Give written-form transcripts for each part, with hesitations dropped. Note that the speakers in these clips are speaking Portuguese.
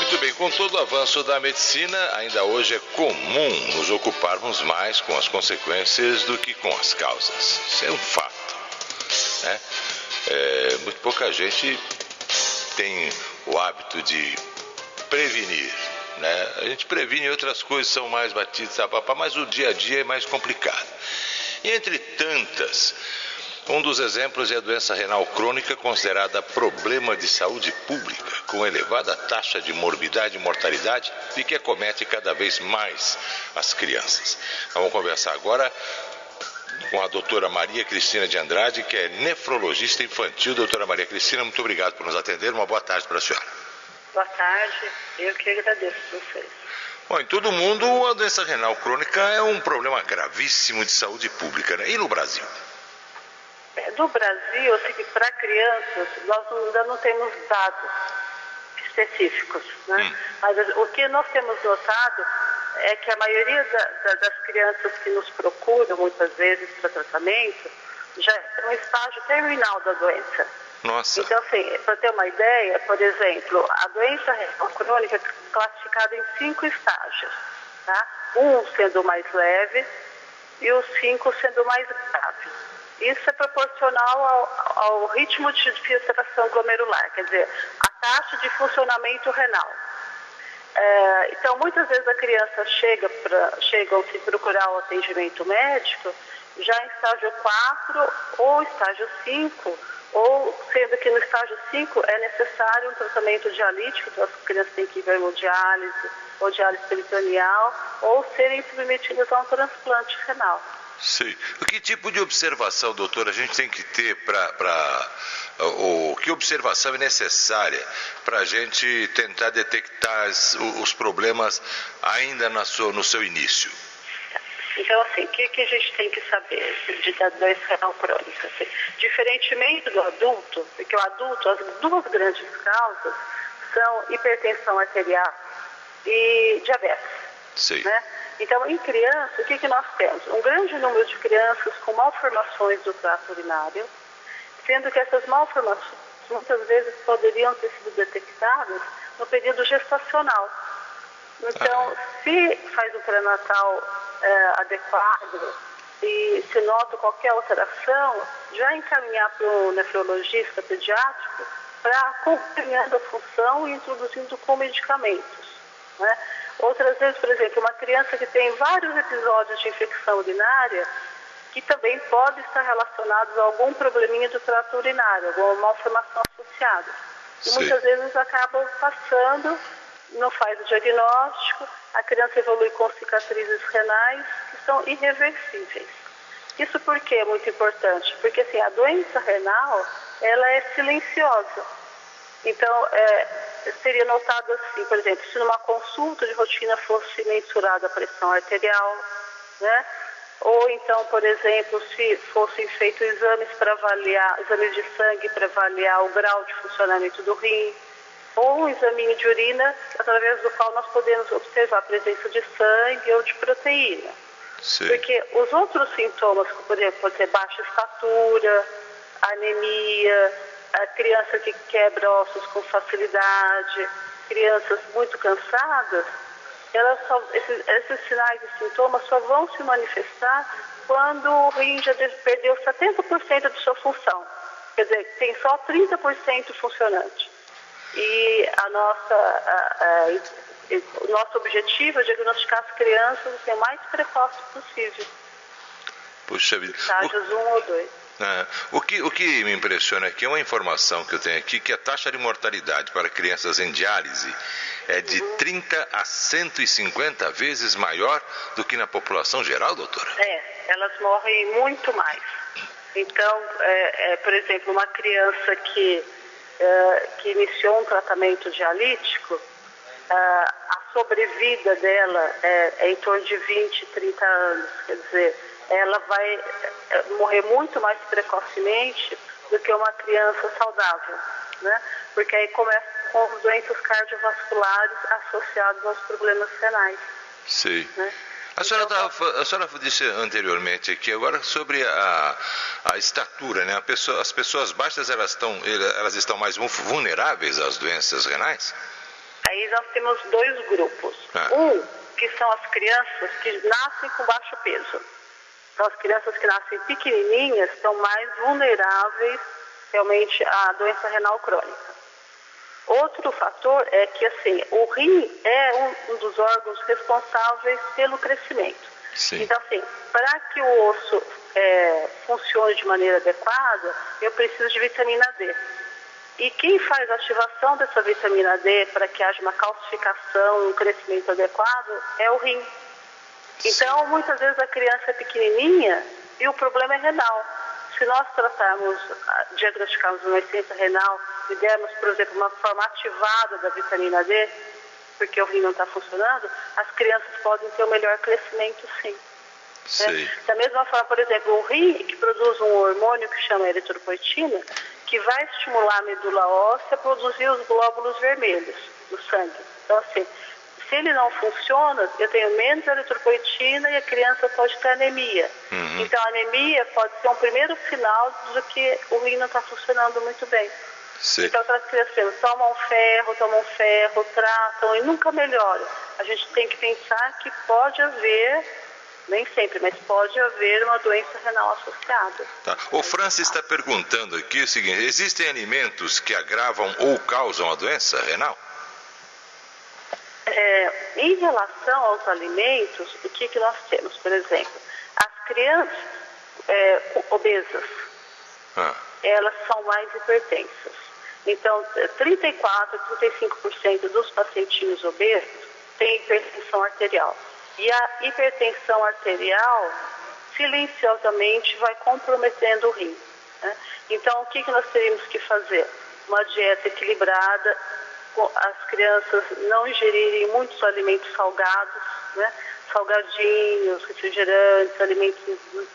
Muito bem, com todo o avanço da medicina, ainda hoje é comum nos ocuparmos mais com as consequências do que com as causas. Isso é um fato, né? Muito pouca gente tem o hábito de prevenir, né? A gente previne, outras coisas são mais batidas, mas o dia a dia é mais complicado. E entre tantas, um dos exemplos é a doença renal crônica, considerada problema de saúde pública, com elevada taxa de morbidade e mortalidade e que acomete cada vez mais as crianças. Vamos conversar agora com a doutora Maria Cristina de Andrade, que é nefrologista infantil. Doutora Maria Cristina, muito obrigado por nos atender. Uma boa tarde para a senhora. Boa tarde, eu que agradeço a vocês. Bom, em todo mundo, a doença renal crônica é um problema gravíssimo de saúde pública, né? E no Brasil? No Brasil, assim, que para crianças, nós ainda não temos dados específicos, né? Mas o que nós temos notado é que a maioria das crianças que nos procuram, muitas vezes, para tratamento, já estão em estágio terminal da doença. Nossa. Então, assim, para ter uma ideia, por exemplo, a doença renal crônica é classificada em 5 estágios, tá? 1 sendo mais leve e os 5 sendo mais grave. Isso é proporcional ao ritmo de filtração glomerular, quer dizer, a taxa de funcionamento renal. Então, muitas vezes a criança chega ao se procurar o atendimento médico já em estágio 4 ou estágio 5, ou sendo que no estágio 5 é necessário um tratamento dialítico, então as crianças têm que ir para hemodiálise ou diálise peritoneal, ou serem submetidas a um transplante renal. Sim. Que tipo de observação, doutora, a gente tem que ter que observação é necessária para a gente tentar detectar os problemas ainda no seu início? Então, assim, o que a gente tem que saber da doença renal crônica? Assim, diferentemente do adulto, porque o adulto, as 2 grandes causas são hipertensão arterial e diabetes. Sim. Né? Então, em criança, o que nós temos? Um grande número de crianças com malformações do trato urinário, sendo que essas malformações muitas vezes poderiam ter sido detectadas no período gestacional. Então, se faz um pré-natal adequado e se nota qualquer alteração, já encaminhar para o nefrologista pediátrico para acompanhando a função e introduzindo com medicamentos, né? Outras vezes, por exemplo, uma criança que tem vários episódios de infecção urinária, que também pode estar relacionados a algum probleminha do trato urinário, alguma malformação associada. E muitas vezes acabam passando, não faz o diagnóstico, a criança evolui com cicatrizes renais que são irreversíveis. Isso por que é muito importante? Porque assim, a doença renal, ela é silenciosa. Então, seria notado assim, por exemplo, se numa consulta de rotina fosse mensurada a pressão arterial, né? Ou então, por exemplo, se fossem feitos exames de sangue para avaliar o grau de funcionamento do rim, ou um exame de urina, através do qual nós podemos observar a presença de sangue ou de proteína. Sim. Porque os outros sintomas, por exemplo, pode ser baixa estatura, anemia, a criança que quebra ossos com facilidade, crianças muito cansadas, esses sinais e sintomas só vão se manifestar quando o rim já perdeu 70% de sua função. Quer dizer, tem só 30% funcionante. E o nosso objetivo é diagnosticar as crianças o mais precoce possível. Puxa vida. Estágios 1 ou 2. O que me impressiona aqui é uma informação que eu tenho aqui, que a taxa de mortalidade para crianças em diálise é de 30 a 150 vezes maior do que na população geral, doutora? Elas morrem muito mais. Então, por exemplo, uma criança que iniciou um tratamento dialítico, a sobrevida dela é em torno de 20, 30 anos, quer dizer, ela vai morrer muito mais precocemente do que uma criança saudável, né? Porque aí começa com doenças cardiovasculares associadas aos problemas renais. Sim. Né? A senhora disse anteriormente aqui agora sobre a estatura, né? As pessoas baixas elas estão mais vulneráveis às doenças renais? Aí nós temos dois grupos. Um, que são as crianças que nascem com baixo peso. Então, as crianças que nascem pequenininhas estão mais vulneráveis realmente à doença renal crônica. Outro fator é que, assim, o rim é um dos órgãos responsáveis pelo crescimento. Sim. Então, assim, para que o osso funcione de maneira adequada, eu preciso de vitamina D. E quem faz a ativação dessa vitamina D para que haja uma calcificação e um crescimento adequado é o rim. Então, muitas vezes a criança é pequenininha e o problema é renal. Se nós tratarmos, diagnosticarmos uma insuficiência renal e dermos, por exemplo, uma forma ativada da vitamina D, porque o rim não está funcionando, as crianças podem ter um melhor crescimento, sim. Né? Da mesma forma, por exemplo, o rim que produz um hormônio que chama eritropoetina, que vai estimular a medula óssea a produzir os glóbulos vermelhos do sangue. Então, assim, se ele não funciona, eu tenho menos eritropoetina e a criança pode ter anemia. Então, a anemia pode ser um primeiro sinal de que o rim não está funcionando muito bem. Sim. Então, as crianças tomam ferro, tratam e nunca melhoram. A gente tem que pensar que pode haver, nem sempre, mas pode haver uma doença renal associada. Tá. O Francis está perguntando aqui o seguinte: existem alimentos que agravam ou causam a doença renal? Em relação aos alimentos, o que nós temos? Por exemplo, as crianças obesas, elas são mais hipertensas. Então, 34% a 35% dos pacientinhos obesos têm hipertensão arterial. E a hipertensão arterial, silenciosamente, vai comprometendo o rim. Né? Então, o que nós teríamos que fazer? Uma dieta equilibrada, as crianças não ingerirem muitos alimentos salgados, né? Salgadinhos, refrigerantes, alimentos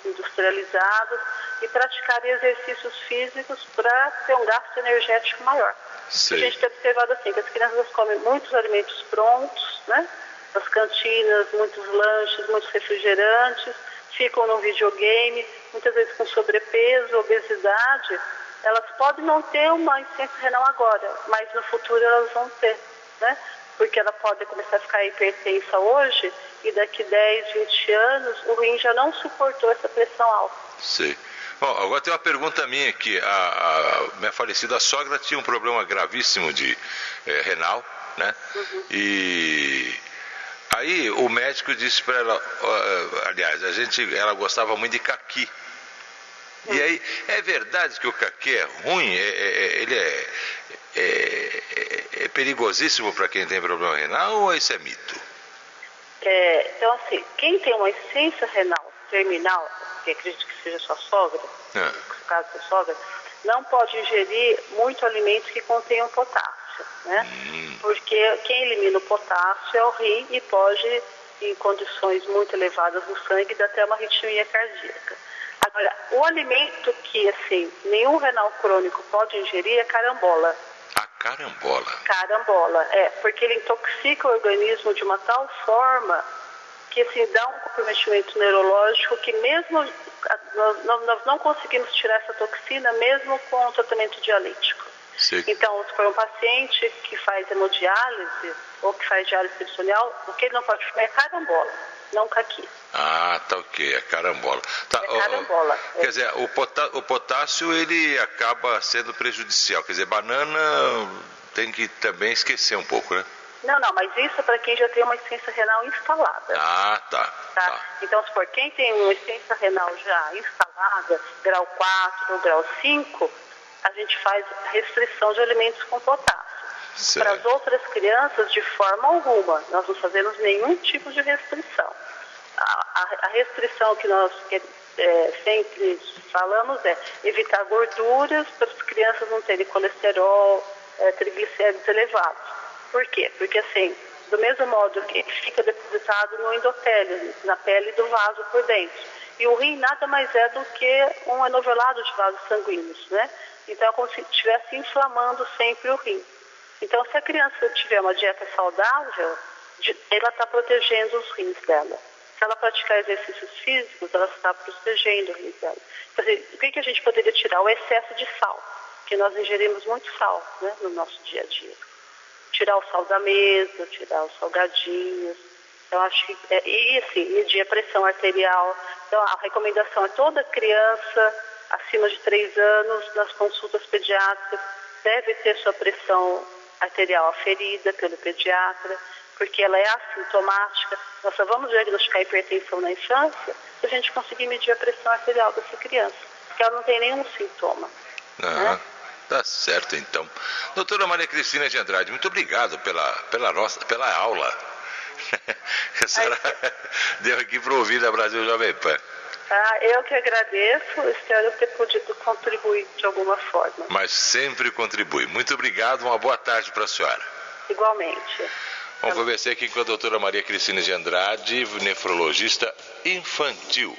industrializados e praticarem exercícios físicos para ter um gasto energético maior. Sim. A gente tem observado assim, que as crianças comem muitos alimentos prontos, né? Das cantinas, muitos lanches, muitos refrigerantes, ficam no videogame, muitas vezes com sobrepeso, obesidade. Elas podem não ter uma insuficiência renal agora, mas no futuro elas vão ter, né? Porque ela pode começar a ficar hipertensa hoje e daqui 10, 20 anos o rim já não suportou essa pressão alta. Sim. Bom, agora tem uma pergunta minha aqui. A minha falecida sogra tinha um problema gravíssimo de renal, né? E aí o médico disse para ela, aliás, ela gostava muito de caqui. E aí, é verdade que o caqui é ruim? Ele é perigosíssimo para quem tem problema renal ou isso é mito? Então, assim, quem tem uma insuficiência renal terminal, que acredito que seja sua sogra, no caso da sogra, não pode ingerir muito alimento que contenham potássio, né? Porque quem elimina o potássio é o rim e pode, em condições muito elevadas no sangue, dar até uma arritmia cardíaca. Agora, o alimento que, assim, nenhum renal crônico pode ingerir é carambola. A carambola? Carambola, porque ele intoxica o organismo de uma tal forma que, assim, dá um comprometimento neurológico que mesmo nós não conseguimos tirar essa toxina mesmo com o tratamento dialítico. Sim. Então, se for um paciente que faz hemodiálise ou que faz diálise peritoneal, o que ele não pode comer é carambola, não caqui. Ah, tá, ok, é carambola. Tá, carambola. Quer dizer, o potássio ele acaba sendo prejudicial. Quer dizer, banana tem que também esquecer um pouco, né? Não, mas isso é para quem já tem uma insuficiência renal instalada. Ah, tá. Então, se for quem tem uma insuficiência renal já instalada, grau 4 ou grau 5, a gente faz restrição de alimentos com potássio. Certo. Para as outras crianças, de forma alguma, nós não fazemos nenhum tipo de restrição. A restrição que nós sempre falamos é evitar gorduras para as crianças não terem colesterol, triglicéridos elevados. Por quê? Porque, assim, do mesmo modo que fica depositado no endotélio, na pele do vaso por dentro. E o rim nada mais é do que um enovelado de vasos sanguíneos, né? Então é como se estivesse inflamando sempre o rim. Então, se a criança tiver uma dieta saudável, ela está protegendo os rins dela. Se ela praticar exercícios físicos, ela está protegendo o rins dela. Então, o que a gente poderia tirar? O excesso de sal, que nós ingerimos muito sal, né, no nosso dia a dia. tirar o sal da mesa, tirar os salgadinhos. Então, acho que medir a pressão arterial. Então, a recomendação é toda criança acima de 3 anos, nas consultas pediátricas, deve ter sua pressão arterial aferida pelo pediatra, porque ela é assintomática. Nós só vamos diagnosticar hipertensão na infância se a gente conseguir medir a pressão arterial dessa criança, porque ela não tem nenhum sintoma. Né? Tá certo, então. Doutora Maria Cristina de Andrade, muito obrigado pela aula. A senhora deu aqui para ouvir da Brasil Jovem Pan. Eu que agradeço, espero ter podido contribuir de alguma forma. Mas sempre contribui. Muito obrigado, uma boa tarde para a senhora. Igualmente. Vamos conversar aqui com a doutora Maria Cristina de Andrade, nefrologista infantil.